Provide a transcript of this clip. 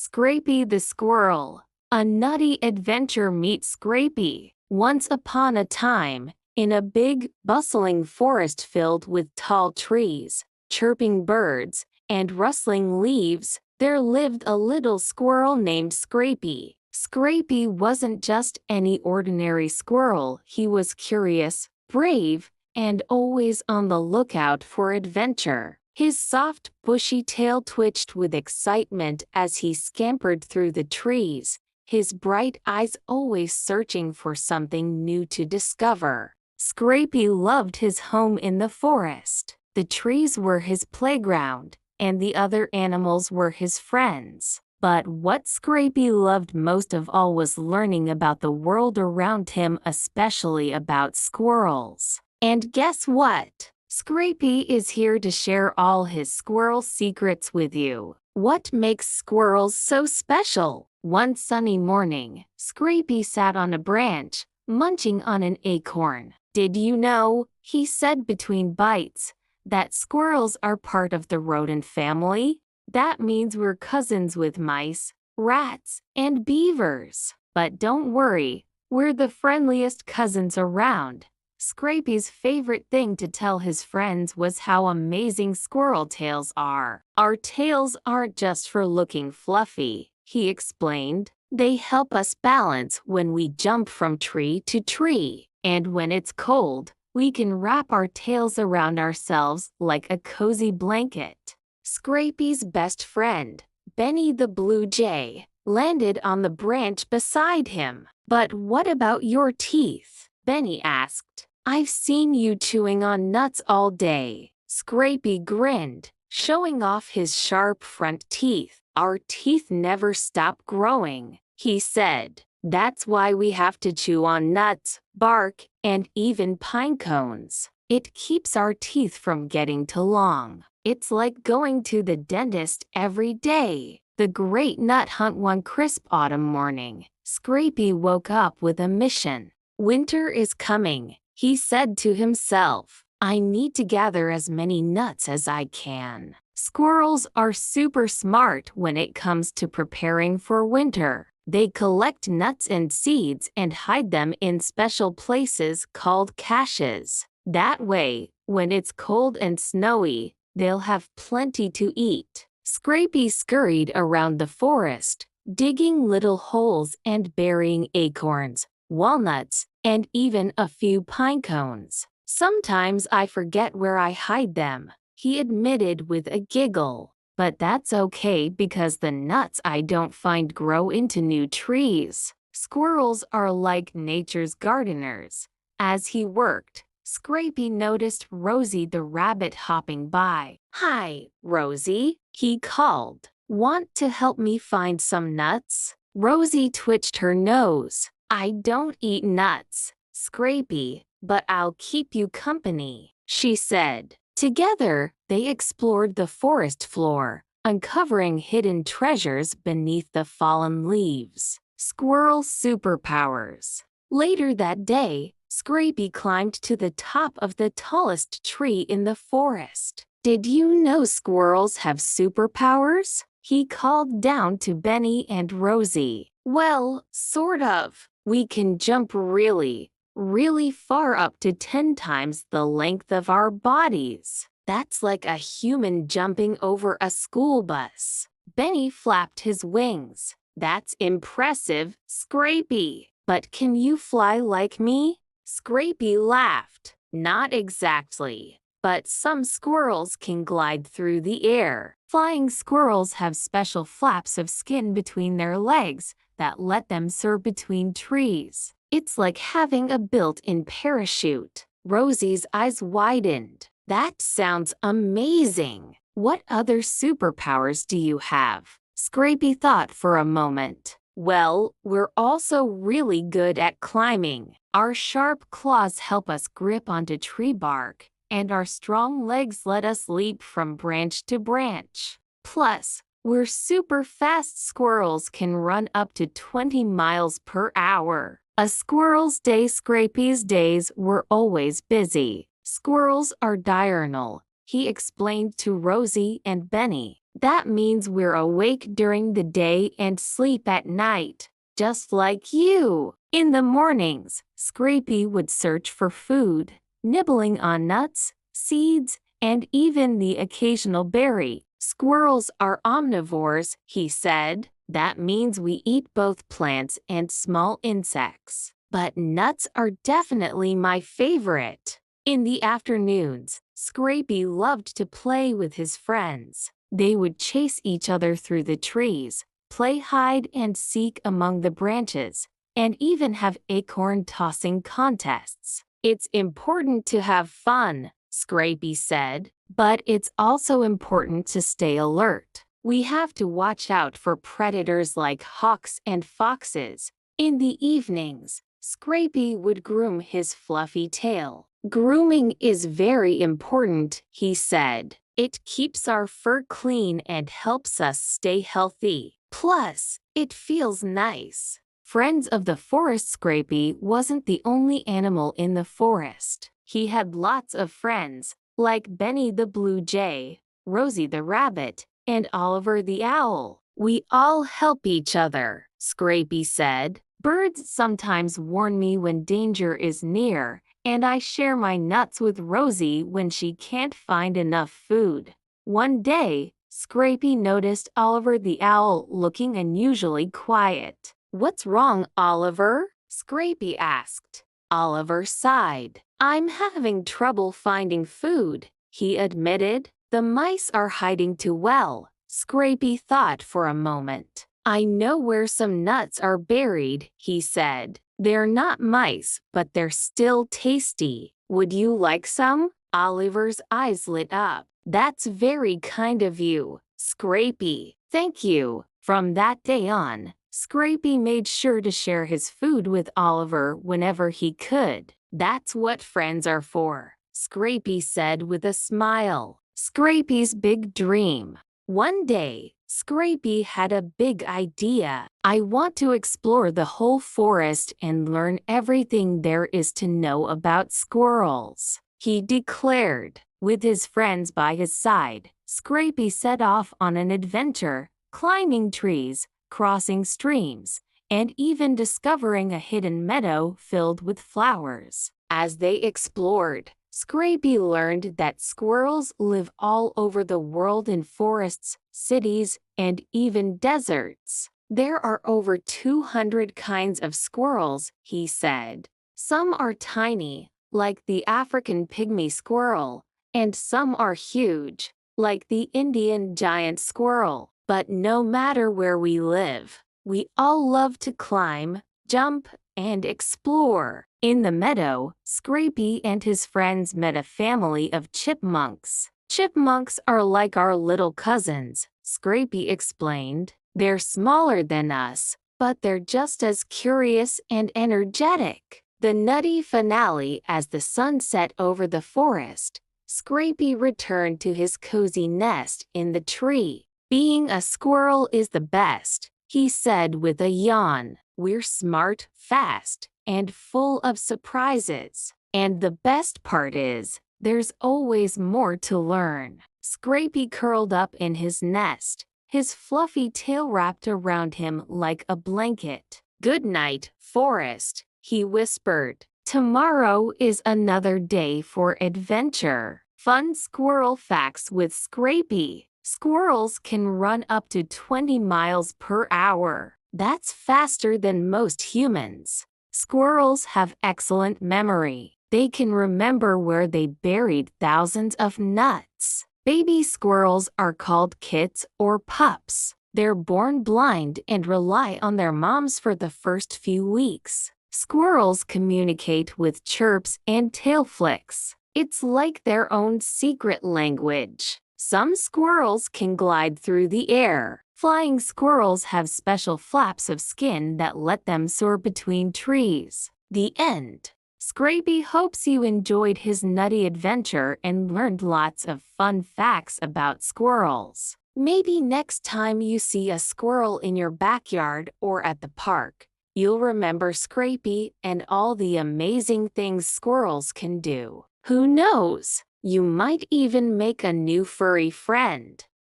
Scrapy the Squirrel. A nutty adventure meets Scrapy. Once upon a time, in a big, bustling forest filled with tall trees, chirping birds, and rustling leaves, there lived a little squirrel named Scrapy. Scrapy wasn't just any ordinary squirrel. He was curious, brave, and always on the lookout for adventure. His soft, bushy tail twitched with excitement as he scampered through the trees, his bright eyes always searching for something new to discover. Scrapy loved his home in the forest. The trees were his playground, and the other animals were his friends. But what Scrapy loved most of all was learning about the world around him, especially about squirrels. And guess what? Scrapy is here to share all his squirrel secrets with you. What makes squirrels so special? One sunny morning, Scrapy sat on a branch, munching on an acorn. "Did you know," he said between bites, "that squirrels are part of the rodent family? That means we're cousins with mice, rats, and beavers. But don't worry, we're the friendliest cousins around." Scrapy's favorite thing to tell his friends was how amazing squirrel tails are. "Our tails aren't just for looking fluffy," he explained. "They help us balance when we jump from tree to tree. And when it's cold, we can wrap our tails around ourselves like a cozy blanket." Scrapy's best friend, Benny the Blue Jay, landed on the branch beside him. "But what about your teeth?" Benny asked. "I've seen you chewing on nuts all day." Scrapy grinned, showing off his sharp front teeth. "Our teeth never stop growing," he said. "That's why we have to chew on nuts, bark, and even pine cones. It keeps our teeth from getting too long. It's like going to the dentist every day." The great nut hunt. One crisp autumn morning, Scrapy woke up with a mission. "Winter is coming," he said to himself. "I need to gather as many nuts as I can." Squirrels are super smart when it comes to preparing for winter. They collect nuts and seeds and hide them in special places called caches. That way, when it's cold and snowy, they'll have plenty to eat. Scrapy scurried around the forest, digging little holes and burying acorns, walnuts, and even a few pine cones. "Sometimes I forget where I hide them," he admitted with a giggle. "But that's okay because the nuts I don't find grow into new trees." Squirrels are like nature's gardeners. As he worked, Scrapy noticed Rosie the rabbit hopping by. "Hi, Rosie," he called. "Want to help me find some nuts?" Rosie twitched her nose. "I don't eat nuts, Scrapy, but I'll keep you company," she said. Together, they explored the forest floor, uncovering hidden treasures beneath the fallen leaves. Squirrel superpowers. Later that day, Scrapy climbed to the top of the tallest tree in the forest. "Did you know squirrels have superpowers?" he called down to Benny and Rosie. "Well, sort of. We can jump really, really far, up to 10 times the length of our bodies. That's like a human jumping over a school bus." Benny flapped his wings. "That's impressive, Scrapy. But can you fly like me?" Scrapy laughed. "Not exactly, but some squirrels can glide through the air." Flying squirrels have special flaps of skin between their legs that let them soar between trees. It's like having a built-in parachute. Rosie's eyes widened. "That sounds amazing. What other superpowers do you have?" Scrapy thought for a moment. "Well, we're also really good at climbing. Our sharp claws help us grip onto tree bark, and our strong legs let us leap from branch to branch. Plus, we're super fast. Squirrels can run up to 20 miles per hour. A squirrel's day." Scrapy's days were always busy. "Squirrels are diurnal," he explained to Rosie and Benny. That means we're awake during the day and sleep at night, just like you. In the mornings, Scrapy would search for food, nibbling on nuts, seeds, and even the occasional berry. Squirrels are omnivores, he said. That means we eat both plants and small insects. But nuts are definitely my favorite. In the afternoons, Scrapy loved to play with his friends. They would chase each other through the trees, play hide and seek among the branches, and even have acorn tossing contests. It's important to have fun, Scrapy said, but it's also important to stay alert. We have to watch out for predators like hawks and foxes. In the evenings, Scrapy would groom his fluffy tail. Grooming is very important, he said. It keeps our fur clean and helps us stay healthy. Plus, it feels nice. Friends of the forest, Scrapy wasn't the only animal in the forest. He had lots of friends, like Benny the Blue Jay, Rosie the Rabbit, and Oliver the Owl. We all help each other, Scrapy said. Birds sometimes warn me when danger is near, and I share my nuts with Rosie when she can't find enough food. One day, Scrapy noticed Oliver the Owl looking unusually quiet. "What's wrong, Oliver?" Scrapy asked. Oliver sighed. "I'm having trouble finding food," he admitted. "The mice are hiding too well." Scrapy thought for a moment. "I know where some nuts are buried," he said. "They're not mice, but they're still tasty. Would you like some?" Oliver's eyes lit up. "That's very kind of you, Scrapy. Thank you." From that day on, Scrapy made sure to share his food with Oliver whenever he could. "That's what friends are for," Scrapy said with a smile. Scrapy's big dream. One day, Scrapy had a big idea. "I want to explore the whole forest and learn everything there is to know about squirrels," he declared. With his friends by his side, Scrapy set off on an adventure, climbing trees, crossing streams, and even discovering a hidden meadow filled with flowers. As they explored, Scrapy learned that squirrels live all over the world in forests, cities, and even deserts. "There are over 200 kinds of squirrels," he said. "Some are tiny, like the African pygmy squirrel, and some are huge, like the Indian giant squirrel. But no matter where we live, we all love to climb, jump, and explore." In the meadow, Scrapy and his friends met a family of chipmunks. "Chipmunks are like our little cousins," Scrapy explained. "They're smaller than us, but they're just as curious and energetic." The nutty finale. As the sun set over the forest, Scrapy returned to his cozy nest in the tree. "Being a squirrel is the best," he said with a yawn. "We're smart, fast, and full of surprises. And the best part is, there's always more to learn." Scrapy curled up in his nest, his fluffy tail wrapped around him like a blanket. "Good night, forest," he whispered. "Tomorrow is another day for adventure." Fun squirrel facts with Scrapy. Squirrels can run up to 20 miles per hour. That's faster than most humans. Squirrels have excellent memory. They can remember where they buried thousands of nuts. Baby squirrels are called kits or pups. They're born blind and rely on their moms for the first few weeks. Squirrels communicate with chirps and tail flicks. It's like their own secret language. Some squirrels can glide through the air. Flying squirrels have special flaps of skin that let them soar between trees. The end. Scrapy hopes you enjoyed his nutty adventure and learned lots of fun facts about squirrels. Maybe next time you see a squirrel in your backyard or at the park, you'll remember Scrapy and all the amazing things squirrels can do. Who knows? You might even make a new furry friend.